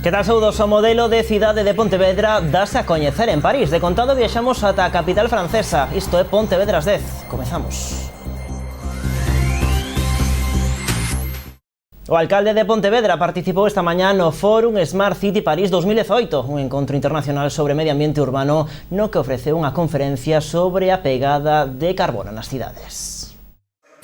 Que tal, saudos? O modelo de cidade de Pontevedra dase a coñecer en París. De contado viaxamos ata a capital francesa. Isto é Pontevedra ás 10. Comezamos. O alcalde de Pontevedra participou esta mañá no Fórum Smart City París 2018, un encontro internacional sobre medio ambiente urbano no que ofreceu unha conferencia sobre a pegada de carbono nas cidades.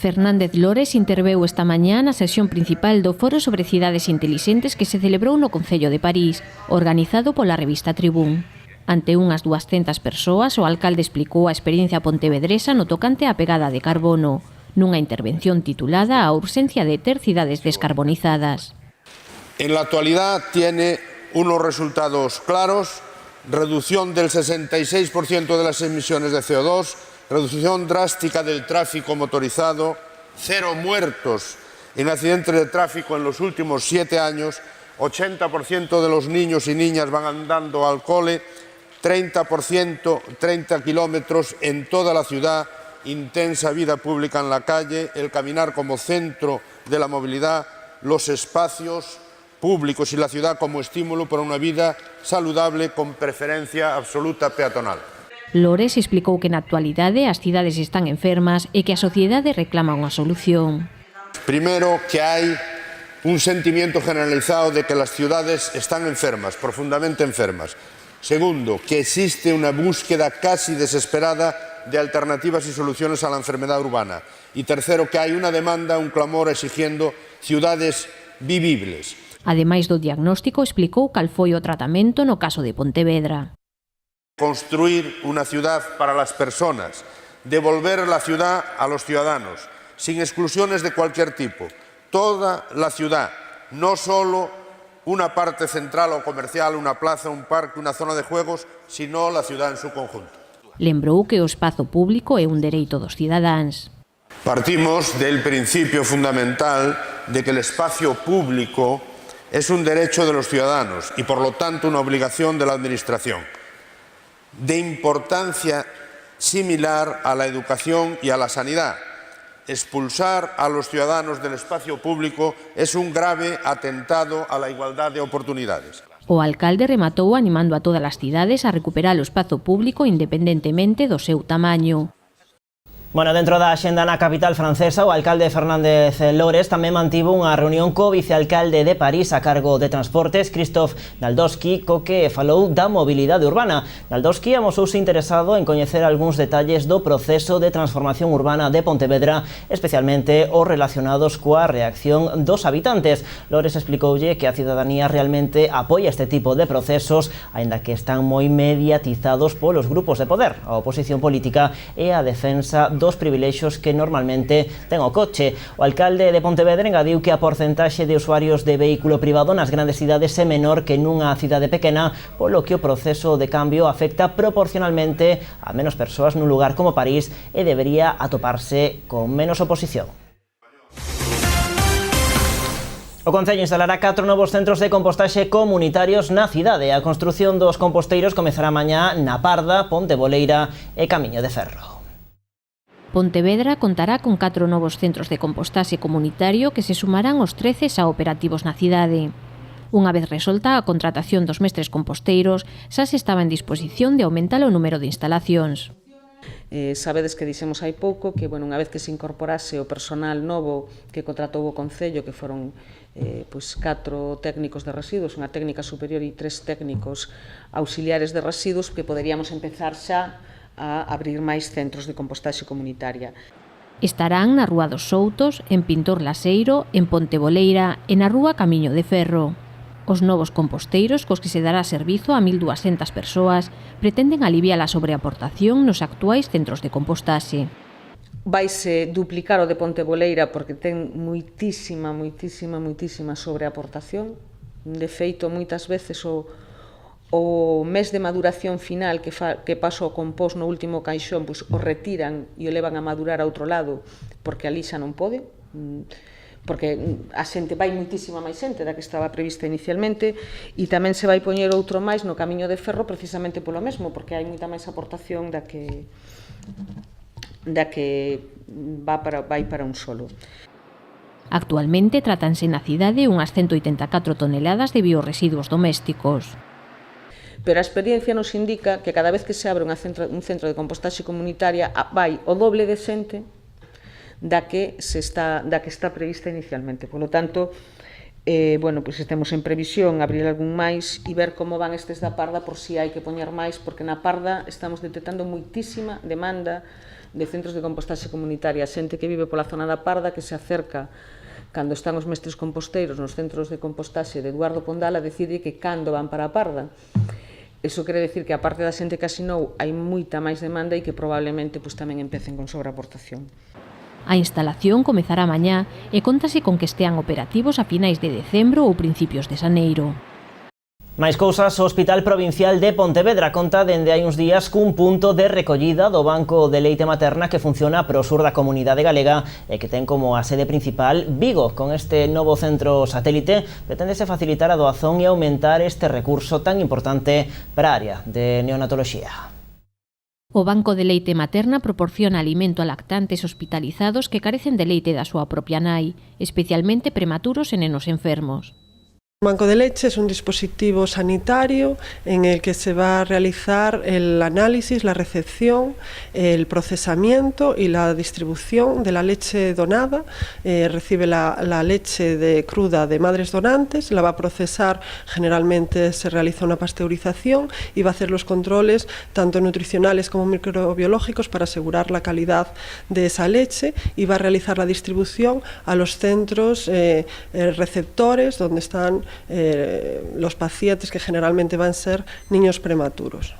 Fernández Lores interveu esta mañá na sesión principal do Foro sobre Cidades Intelixentes que se celebrou no Concello de París, organizado pola revista Tribún. Ante unhas 200 persoas, o alcalde explicou a experiencia pontevedresa no tocante á pegada de carbono, nunha intervención titulada A urxencia de ter cidades descarbonizadas. En la actualidad tiene unos resultados claros: reducción del 66% de las emisiones de CO2, reducción drástica del tráfico motorizado, 0 muertos en accidentes de tráfico en los últimos 7 años, 80% de los niños y niñas van andando al cole, 30 kilómetros en toda la ciudad, intensa vida pública en la calle, el caminar como centro de la movilidad, los espacios públicos y la ciudad como estímulo para una vida saludable con preferencia absoluta peatonal. Lores explicou que na actualidade as cidades están enfermas e que a sociedade reclama unha solución. Primero, que hay un sentimiento generalizado de que las ciudades están enfermas, profundamente enfermas. Segundo, que existe una búsqueda casi desesperada de alternativas y soluciones a la enfermedad urbana. Y tercero, que hay una demanda, un clamor exigiendo ciudades vivibles. Ademais do diagnóstico, explicou cal foi o tratamento no caso de Pontevedra. Construir una ciudad para las personas, devolver la ciudad a los ciudadanos, sin exclusiones de cualquier tipo. Toda la ciudad, no solo una parte central o comercial, una plaza, un parque, una zona de juegos, sino la ciudad en su conjunto. Lembrou que o espazo público é un dereito dos cidadáns. Partimos del principio fundamental de que el espacio público es un derecho de los ciudadanos y por lo tanto una obligación de la administración, de importancia similar a la educación y a la sanidad. Expulsar a los ciudadanos del espacio público es un grave atentado a la igualdad de oportunidades. O alcalde rematou animando a todas as cidades a recuperar o espazo público independentemente do seu tamaño. Bueno, dentro da axenda na capital francesa, o alcalde Fernández Lores tamén mantivo unha reunión co vicealcalde de París a cargo de Transportes, Christophe Naldowski, co que falou da mobilidade urbana. Naldowski amosouse interesado en coñecer algúns detalles do proceso de transformación urbana de Pontevedra, especialmente os relacionados coa reacción dos habitantes. Lores explicoulle que a cidadanía realmente apoia este tipo de procesos, aínda que están moi mediatizados polos grupos de poder, a oposición política e a defensa dos privilexios que normalmente ten o coche. O alcalde de Pontevedra engadiu que a porcentaxe de usuarios de vehículo privado nas grandes cidades é menor que nunha cidade pequena, polo que o proceso de cambio afecta proporcionalmente a menos persoas nun lugar como París e debería atoparse con menos oposición. O Concello instalará 4 novos centros de compostaxe comunitarios na cidade. A construción dos composteiros comezará mañá na Parda, Ponteboleira e Camiño de Ferro. Pontevedra contará con 4 novos centros de compostaxe comunitario que se sumarán aos 13 xa operativos na cidade. Unha vez resolta a contratación dos mestres composteiros, xa se estaba en disposición de aumentar o número de instalacións. Sabedes que dixemos hai pouco que, unha vez que se incorporase o personal novo que contratou o Concello, que foron 4 técnicos de residuos, unha técnica superior e 3 técnicos auxiliares de residuos, que poderíamos empezar xa a abrir máis centros de compostaxe comunitaria. Estarán na Rúa dos Soutos, en Pintor Laseiro, en Ponteboleira e na Rúa Camiño de Ferro. Os novos composteiros, cos que se dará servizo a 1.200 persoas, pretenden aliviar a sobreaportación nos actuais centros de compostaxe. Vaise duplicar o de Ponteboleira porque ten moitísima sobreaportación. De feito, moitas veces o mes de maduración final que pasa o compost no último caixón, o retiran e o levan a madurar a outro lado porque ali xa non pode, porque a xente vai moitísima máis xente da que estaba prevista inicialmente, e tamén se vai poñer outro máis no Camiño de Ferro precisamente polo mesmo, porque hai moita máis aportación da que vai para un solo. Actualmente trátanse na cidade unhas 184 toneladas de biorresiduos domésticos. Pero a experiencia nos indica que cada vez que se abre un centro de compostaxe comunitaria vai o doble de xente da que está prevista inicialmente. Por lo tanto, estemos en previsión abrir algún máis e ver como van estes da Parda por si hai que poñer máis, porque na Parda estamos detectando moitísima demanda de centros de compostaxe comunitaria, xente que vive pola zona da Parda que se acerca cando están os mestres composteiros nos centros de compostaxe de Eduardo Pondal a decide que cando van para a Parda. Iso quere decir que a parte da xente que asinou hai moita máis demanda e que probablemente tamén empecen con sobreaportación. A instalación comezará mañá e contase con que estean operativos a finais de decembro ou principios de xaneiro. Máis cousas, o Hospital Provincial de Pontevedra conta dende hai uns días cun punto de recollida do Banco de Leite Materna que funciona pro sur da comunidade galega e que ten como a sede principal Vigo. Con este novo centro satélite preténdese facilitar a doazón e aumentar este recurso tan importante para a área de neonatoloxía. O Banco de Leite Materna proporciona alimento a lactantes hospitalizados que carecen de leite da súa propia nai, especialmente prematuros e nenos enfermos. El banco de leche es un dispositivo sanitario en el que se va a realizar el análisis, la recepción, el procesamiento y la distribución de la leche donada. Recibe la leche cruda de madres donantes, la va a procesar, generalmente se realiza una pasteurización y va a hacer los controles tanto nutricionales como microbiológicos para asegurar la calidad de esa leche y va a realizar la distribución a los centros receptores donde están los pacientes que generalmente van a ser niños prematuros.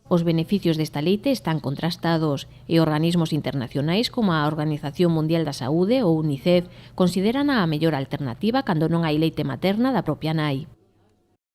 Os beneficios desta leite están contrastados e organismos internacionais como a Organización Mundial da Saúde ou UNICEF consideran a mellor alternativa cando non hai leite materna da propia nai.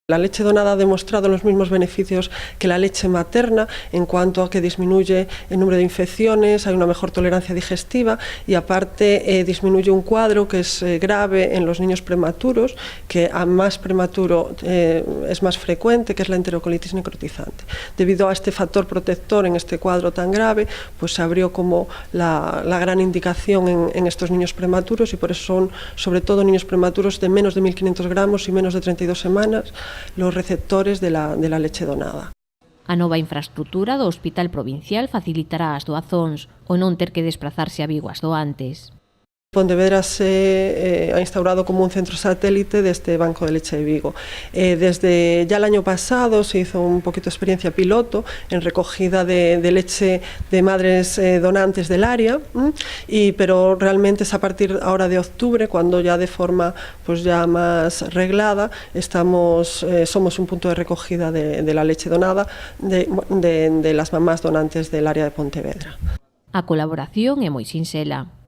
La leche donada ha demostrado los mismos beneficios que la leche materna en cuanto a que disminuye el número de infecciones, hay una mejor tolerancia digestiva y aparte disminuye un cuadro que es grave en los niños prematuros, que a más prematuro es más frecuente, que es la enterocolitis necrotizante. Debido a este factor protector en este cuadro tan grave, pues se abrió como la gran indicación en estos niños prematuros y por eso son sobre todo niños prematuros de menos de 1.500 gramos y menos de 32 semanas los receptores de la leche donada. A nova infraestructura do Hospital Provincial facilitará as doazóns o non ter que desplazarse a Vigo as doantes. Pontevedra se ha instaurado como un centro satélite de este Banco de Leche de Vigo. Desde ya el año pasado se hizo un poquito de experiencia piloto en recogida de leche de madres donantes del área, pero realmente es a partir ahora de octubre cuando ya de forma pues ya más reglada somos un punto de recogida de la leche donada de las mamás donantes del área de Pontevedra. A colaboración é moi sinxela.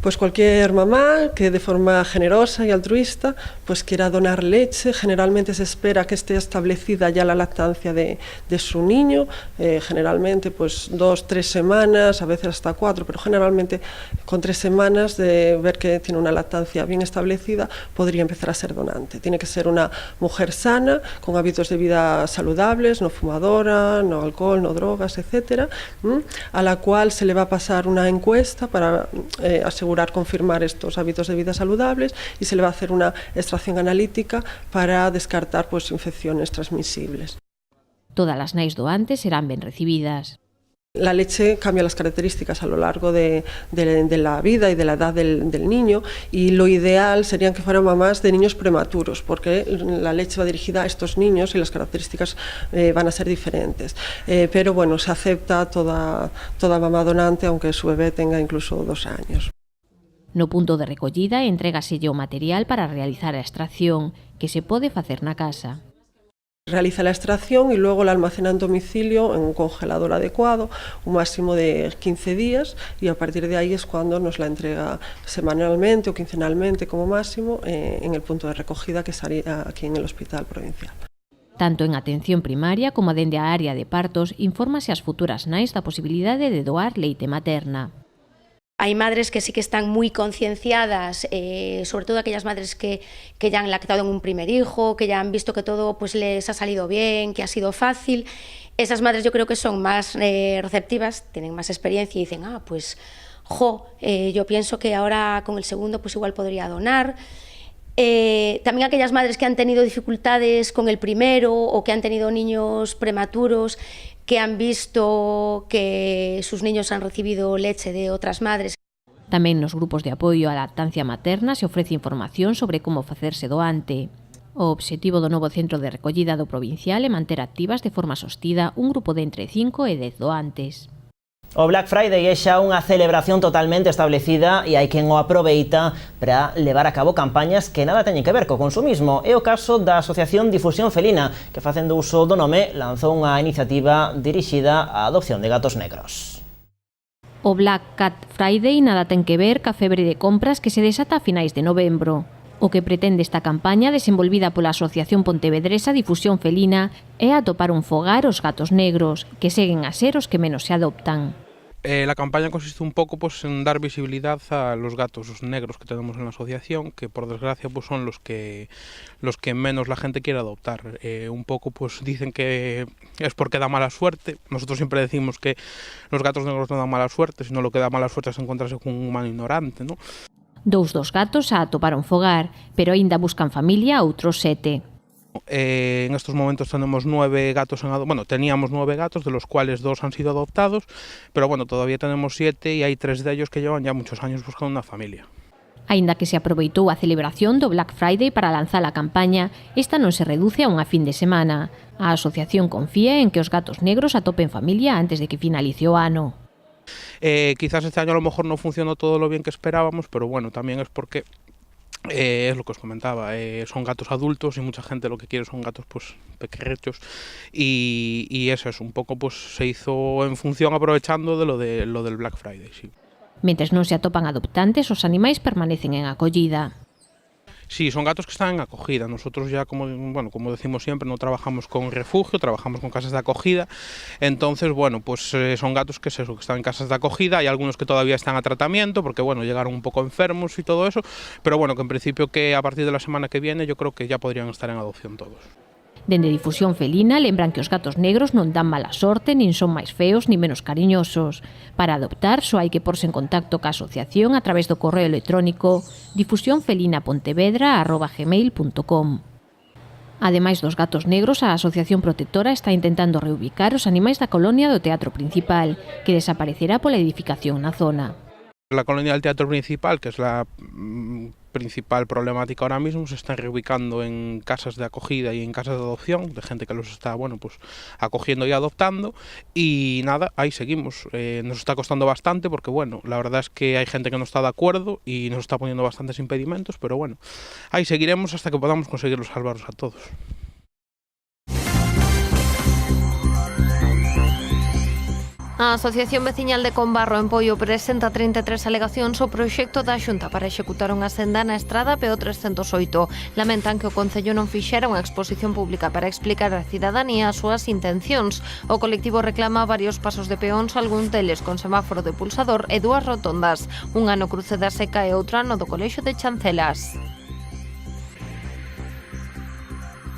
Pues cualquier mamá que de forma generosa y altruista pues quiera donar leche, generalmente se espera que esté establecida ya la lactancia de su niño, generalmente pues 2-3 semanas, a veces hasta 4, pero generalmente con 3 semanas de ver que tiene una lactancia bien establecida podría empezar a ser donante. Tiene que ser una mujer sana, con hábitos de vida saludables, no fumadora, no alcohol, no drogas, etcétera, a la cual se le va a pasar una encuesta para confirmar estos hábitos de vida saludables y se le va a hacer una extracción analítica para descartar pues infecciones transmisibles. Todas las nais doantes serán ben recibidas. La leche cambia las características a lo largo de la vida y de la edad del niño y lo ideal serían que fueran mamás de niños prematuros porque la leche va dirigida a estos niños y las características van a ser diferentes. Pero bueno, se acepta toda mamá donante aunque su bebé tenga incluso 2 años. No punto de recollida entrégase o material para realizar a extracción, que se pode facer na casa. Realiza la extracción y luego la almacena en domicilio en un congelador adecuado, un máximo de 15 días y a partir de ahí es cuando nos la entrega semanalmente o quincenalmente como máximo en el punto de recogida que estaría aquí en el Hospital Provincial. Tanto en atención primaria como dende a área de partos, infórmase ás futuras nais da posibilidade de doar leite materna. Hay madres que sí que están muy concienciadas, sobre todo aquellas madres que ya han lactado en un primer hijo, que ya han visto que todo pues, les ha salido bien, que ha sido fácil. Esas madres yo creo que son más receptivas, tienen más experiencia y dicen, pues yo pienso que ahora con el segundo pues igual podría donar. También aquellas madres que han tenido dificultades con el primero o que han tenido niños prematuros, que han visto que sus niños han recibido leche de otras madres. Tamén nos grupos de apoio á lactancia materna se ofrece información sobre como facerse doante. O obxectivo do novo centro de recollida do provincial é manter activas de forma sostida un grupo de entre 5 e 10 doantes. O Black Friday é xa unha celebración totalmente establecida e hai quen o aproveita para levar a cabo campañas que nada teñen que ver co consumismo. É o caso da Asociación Difusión Felina, que facendo uso do nome lanzou unha iniciativa dirixida á adopción de gatos negros. O Black Cat Friday nada ten que ver ca febre de compras que se desata a finais de novembro. O que pretende esta campaña, desenvolvida pola Asociación Pontevedresa Difusión Felina, é atopar un fogar aos gatos negros, que seguen a ser os que menos se adoptan. La campaña consiste un poco pues, en dar visibilidad a los gatos negros que tenemos en la asociación, que por desgracia pues, son los que menos la gente quiere adoptar. Un poco pues dicen que es porque da mala suerte. Nosotros siempre decimos que los gatos negros no dan mala suerte, sino lo que da mala suerte es encontrarse con un humano ignorante, ¿no? 2 dos gatos a atopar un fogar, pero aínda buscan familia a outros 7. En estos momentos tenemos 9 gatos teníamos 9 gatos, de los cuales 2 han sido adoptados, pero bueno, todavía tenemos 7 y hay 3 de ellos que llevan ya muchos años buscando una familia. Aínda que se aproveitou a celebración do Black Friday para lanzar a campaña, esta non se reduce a unha fin de semana. A asociación confía en que os gatos negros atopen familia antes de que finalice o ano. Quizás este año a lo mejor no funcionó todo lo bien que esperábamos, pero bueno, también es porque es lo que os comentaba, son gatos adultos y mucha gente lo que quiere son gatos pues pequerrechos y eso es un poco pues se hizo en función aprovechando de lo del Black Friday, sí. Mentres non se atopan adoptantes, os animais permanecen en acollida. Sí, son gatos que están en acogida. Nosotros ya, como decimos siempre, no trabajamos con refugio, trabajamos con casas de acogida. Entonces, pues son gatos que están en casas de acogida. Hay algunos que todavía están a tratamiento porque, llegaron un poco enfermos y todo eso. Pero que en principio que a partir de la semana que viene yo creo que ya podrían estar en adopción todos. Dende Difusión Felina lembran que os gatos negros non dan mala sorte, nin son máis feos ni menos cariñosos. Para adoptar só hai que porse en contacto ca asociación a través do correo electrónico difusionfelinapontevedra@gmail.com. Ademais dos gatos negros, a Asociación Protectora está intentando reubicar os animais da colonia do Teatro Principal, que desaparecerá pola edificación na zona. La colonia del Teatro Principal, que es la principal problemática ahora mismo, se están reubicando en casas de acogida y en casas de adopción, de gente que los está acogiendo y adoptando, y nada, ahí seguimos. Nos está costando bastante porque la verdad es que hay gente que no está de acuerdo y nos está poniendo bastantes impedimentos, pero ahí seguiremos hasta que podamos conseguirlos salvarlos a todos. A Asociación Veciñal de Combarro en Poio presenta 33 alegacións ao proxecto da Xunta para executar unha senda na estrada PO 308. Lamentan que o Concello non fixera unha exposición pública para explicar á cidadanía as súas intencións. O colectivo reclama varios pasos de peóns, algún deles con semáforo de pulsador e 2 rotondas, unha no cruce da Seca e outra no do Colexio de Chancelas.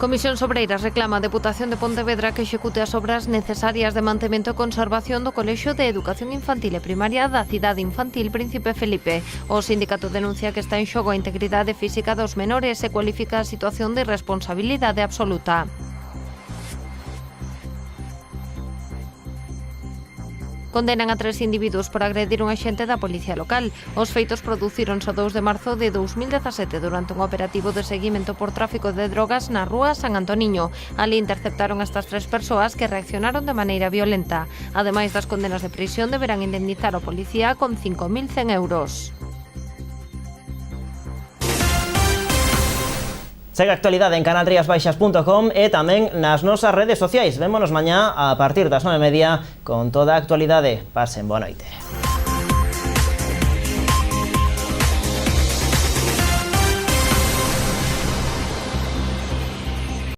Comisións Obreiras reclama a Deputación de Pontevedra que execute as obras necesarias de mantemento e conservación do Colexio de Educación Infantil e Primaria da Cidade Infantil Príncipe Felipe. O sindicato denuncia que está en xogo a integridade física dos menores e cualifica a situación de irresponsabilidade absoluta. Condenan a 3 individuos por agredir un axente da Policía Local. Os feitos producíronse o 2 de marzo de 2017 durante un operativo de seguimento por tráfico de drogas na rúa San Antoniño. Ali interceptaron a estas 3 persoas que reaccionaron de maneira violenta. Ademais das condenas de prisión, deberán indemnizar ao policía con 5.100 euros. Segue a actualidade en canaltriasbaixas.com e tamén nas nosas redes sociais. Vémonos mañá a partir das 9:30 con toda a actualidade. Pasen boa noite.